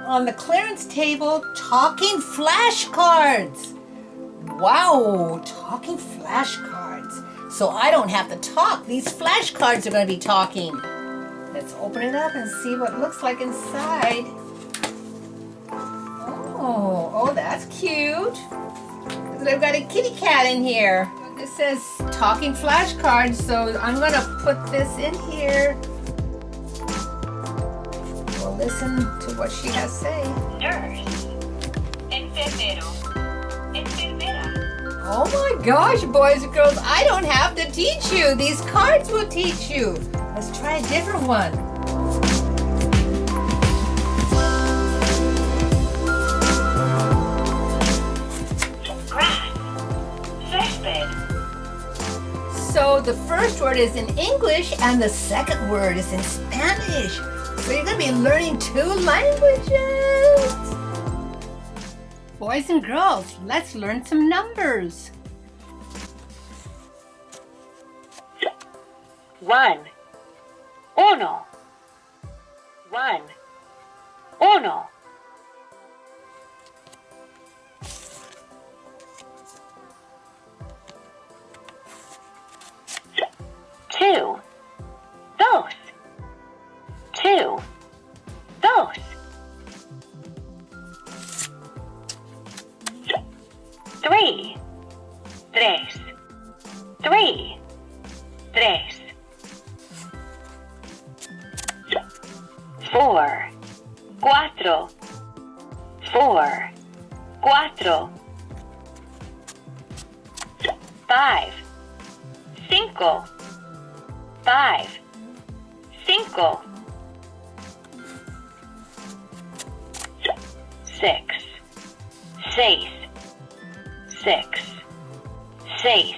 on the clearance table talking flashcards. Wow, talking flashcards. So I don't have to talk. These flashcards are going to be talking. Let's open it up and see what it looks like inside. Oh, that's cute. I've got a kitty cat in here. This says talking flashcards, so I'm going to put this in here. We'll listen to what she has to say. Nurse. Enfermero. Enfermera. Oh my gosh, boys and girls, I don't have to teach you. These cards will teach you. Let's try a different one. Grass. Césped. So the first word is in English and the second word is in Spanish. So you're going to be learning 2 languages. Boys and girls, let's learn some numbers. 1. Uno. 1. Uno. 2. Dos. 2. Dos. 3. Tres. 3. Tres. 4. Cuatro. 4. Cuatro. 5. Cinco. 5. Cinco. 6. Seis. 6. Seis.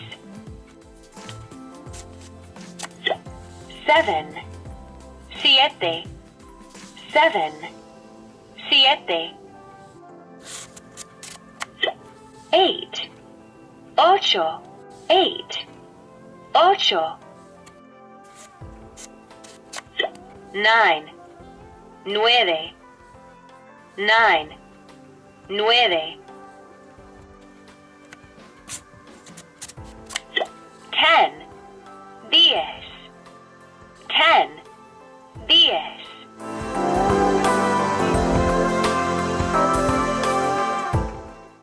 7. Siete. 7. Siete. 8. Ocho. 8. Ocho. 9. Nueve. 9. Nueve.